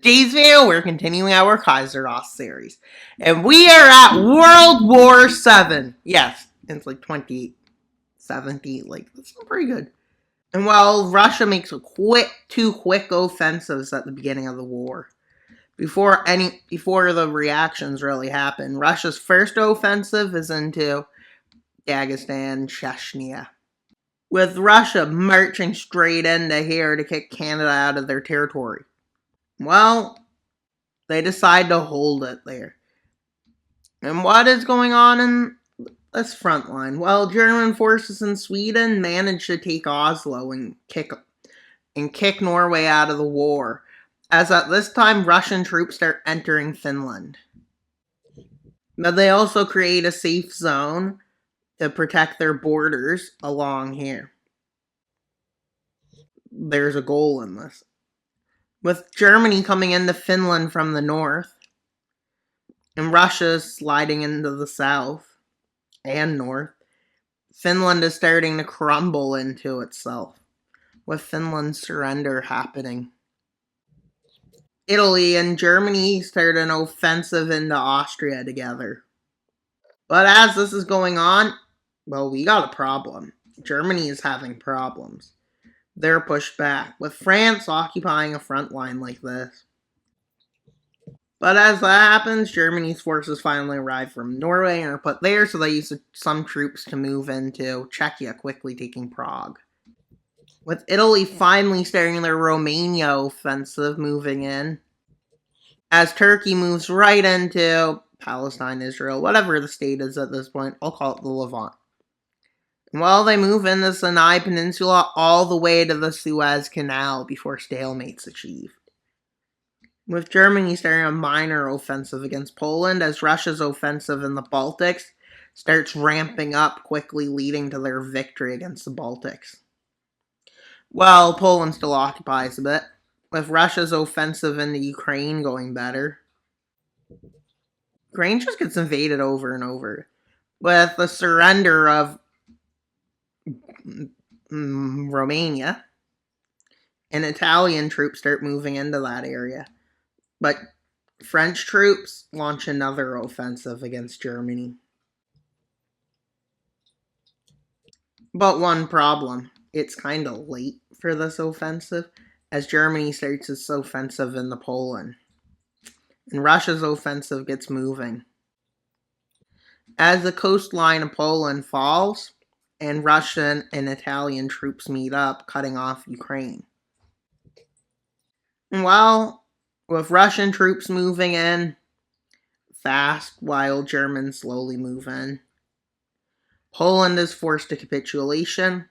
today's video, we're continuing our KaiserOst series. And we are at World War VII. Yes, it's like 2070. Like, that's pretty good. And while Russia makes two quick offensives at the beginning of the war, before the reactions really happen, Russia's first offensive is into Dagestan, Chechnya, with Russia marching straight into here to kick Canada out of their territory. Well, they decide to hold it there. And what is going on in this front line? Well, German forces in Sweden managed to take Oslo and kick Norway out of the war, as at this time Russian troops start entering Finland. But they also create a safe zone to protect their borders along here. There's a goal in this. With Germany coming into Finland from the north, and Russia sliding into the south and north, Finland is starting to crumble into itself, with Finland's surrender happening. Italy and Germany start an offensive into Austria together. But as this is going on, well, we got a problem. Germany is having problems. They're pushed back, with France occupying a front line like this. But as that happens, Germany's forces finally arrive from Norway and are put there, so they use some troops to move into Czechia, quickly taking Prague. With Italy finally starting their Romania offensive moving in, as Turkey moves right into Palestine, Israel, whatever the state is at this point, I'll call it the Levant. Well, they move in the Sinai Peninsula all the way to the Suez Canal before stalemate's achieved. With Germany starting a minor offensive against Poland, as Russia's offensive in the Baltics starts ramping up, quickly leading to their victory against the Baltics. Well, Poland still occupies a bit, with Russia's offensive into Ukraine going better. Ukraine just gets invaded over and over, with the surrender of Romania, and Italian troops start moving into that area. But French troops launch another offensive against Germany. But one problem, it's kind of late for this offensive, as Germany starts its offensive into Poland. And Russia's offensive gets moving. As the coastline of Poland falls, and Russian and Italian troops meet up, cutting off Ukraine. Well, with Russian troops moving in fast while Germans slowly move in, Poland is forced to capitulation,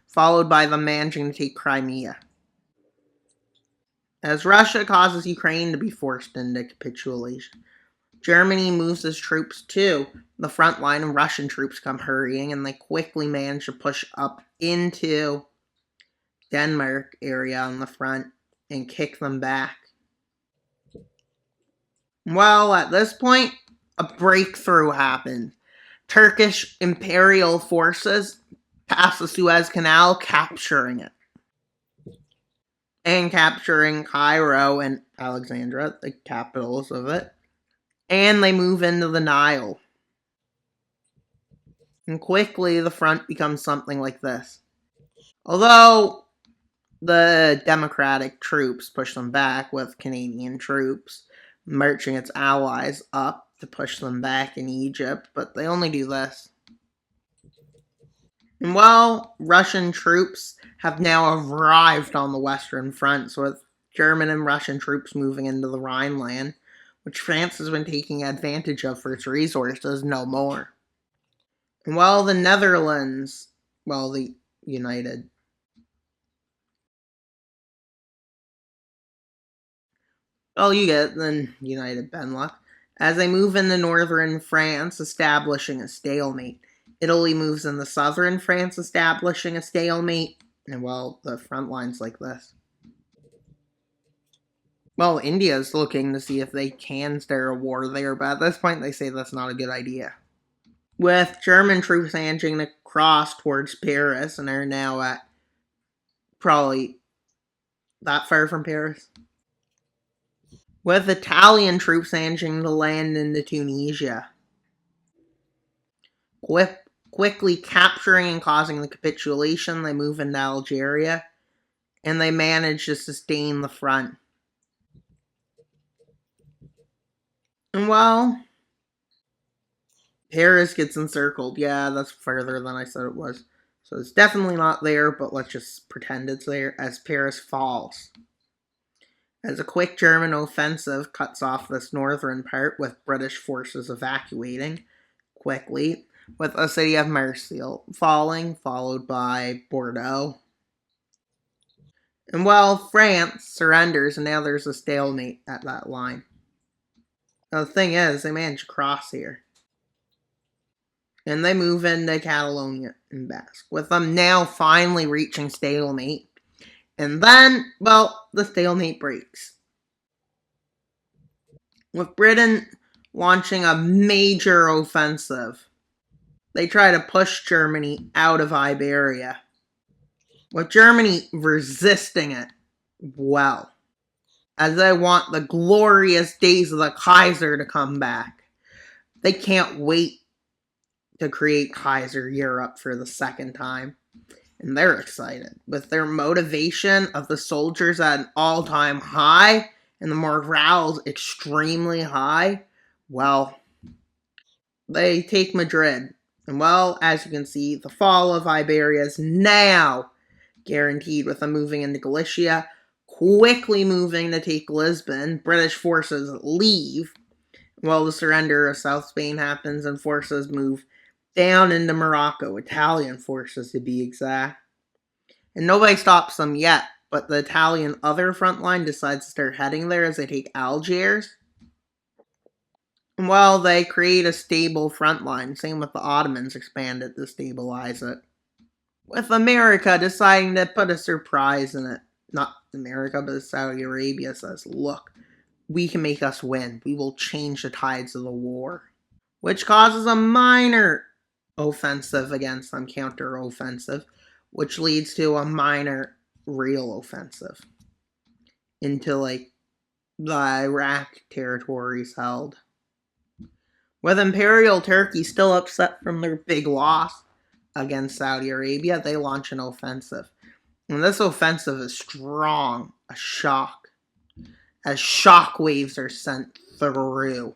followed by them managing to take Crimea. As Russia causes Ukraine to be forced into capitulation, Germany moves its troops to the front line, and Russian troops come hurrying, and they quickly manage to push up into Denmark area on the front and kick them back. Well, at this point, a breakthrough happened. Turkish imperial forces pass the Suez Canal, capturing it. And capturing Cairo and Alexandria, the capitals of it. And they move into the Nile. And quickly, the front becomes something like this. Although the Democratic troops push them back, with Canadian troops marching its allies up to push them back in Egypt, but they only do this. And while Russian troops have now arrived on the Western Front, so with German and Russian troops moving into the Rhineland, which France has been taking advantage of for its resources, no more. And while the Netherlands, the United Benelux, as they move into northern France, establishing a stalemate. Italy moves into southern France, establishing a stalemate, and the front line's like this. Well, India's looking to see if they can start a war there, but at this point they say that's not a good idea. With German troops managing to cross towards Paris, and are now at probably that far from Paris. with Italian troops managing to land into Tunisia, quickly capturing and causing the capitulation. They move into Algeria, and they manage to sustain the front. And well, Paris gets encircled. Yeah, that's further than I said it was. So it's definitely not there, but let's just pretend it's there as Paris falls. As a quick German offensive cuts off this northern part with British forces evacuating quickly, with the city of Marseille falling, followed by Bordeaux. And well, France surrenders, and now there's a stalemate at that line. Now, the thing is, they managed to cross here. And they move into Catalonia and Basque, with them now finally reaching stalemate. And then, well, the stalemate breaks, with Britain launching a major offensive. They try to push Germany out of Iberia, with Germany resisting it well, as they want the glorious days of the Kaiser to come back. They can't wait to create Kaiser Europe for the second time. And they're excited, with their motivation of the soldiers at an all-time high and the morale's extremely high. Well, they take Madrid. And well, as you can see, the fall of Iberia is now guaranteed, with them moving into Galicia, quickly moving to take Lisbon. British forces leave while the surrender of South Spain happens, and forces move down into Morocco, Italian forces to be exact. And nobody stops them yet, but the Italian other front line decides to start heading there as they take Algiers. Well, they create a stable front line. Same with the Ottomans expanded to stabilize it. With America deciding to put a surprise in it. Not America, but Saudi Arabia says, look, we can make us win. We will change the tides of the war. Which causes a minor offensive against them, counter-offensive, which leads to a minor real offensive into, like, the Iraq territories held. With Imperial Turkey still upset from their big loss against Saudi Arabia, they launch an offensive. And this offensive is strong, a shock, as shock waves are sent through.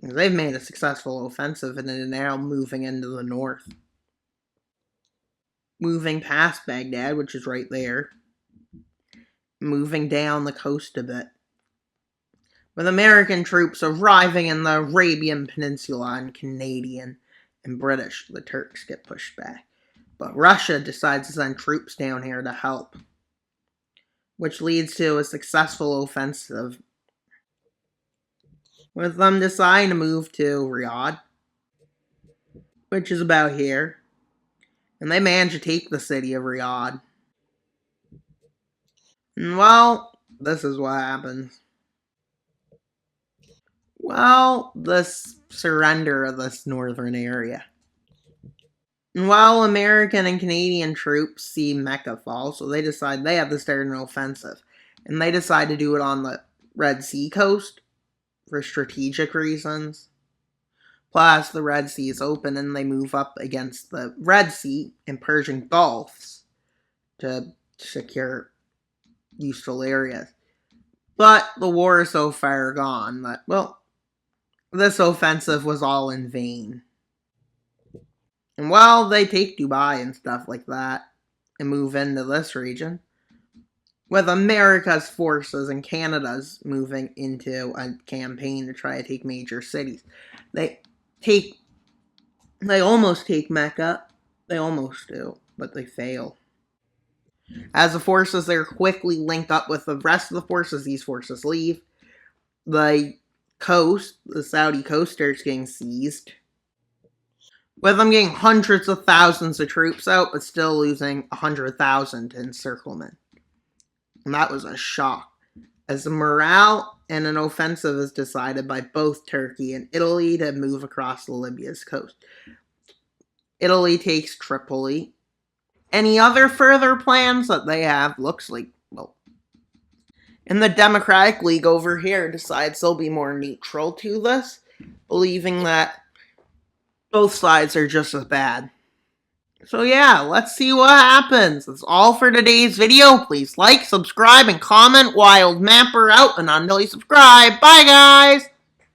They've made a successful offensive and are now moving into the north. Moving past Baghdad, which is right there. Moving down the coast a bit. With American troops arriving in the Arabian Peninsula, and Canadian and British, the Turks get pushed back. But Russia decides to send troops down here to help, which leads to a successful offensive, with them deciding to move to Riyadh, which is about here. And they manage to take the city of Riyadh. And well, this is what happens. Well, this surrender of this northern area. And while American and Canadian troops see Mecca fall, so they decide they have to start an offensive. And they decide to do it on the Red Sea coast for strategic reasons. Plus, the Red Sea is open and they move up against the Red Sea and Persian Gulfs to secure useful areas. But the war is so far gone that, well, this offensive was all in vain. And while they take Dubai and stuff like that and move into this region, with America's forces and Canada's moving into a campaign to try to take major cities. They almost take Mecca. They almost do, but they fail. As the forces there quickly link up with the rest of the forces, these forces leave. The Saudi coast starts getting seized, with them getting hundreds of thousands of troops out, but still losing 100,000 to encirclement. And that was a shock, as the morale and an offensive is decided by both Turkey and Italy to move across Libya's coast. Italy takes Tripoli. Any other further plans that they have looks like, well, And the Democratic League over here decides they'll be more neutral to this, believing that both sides are just as bad. So yeah, let's see what happens. That's all for today's video. Please like, subscribe, and comment. Wild Mapper out, and until you subscribe. Bye, guys!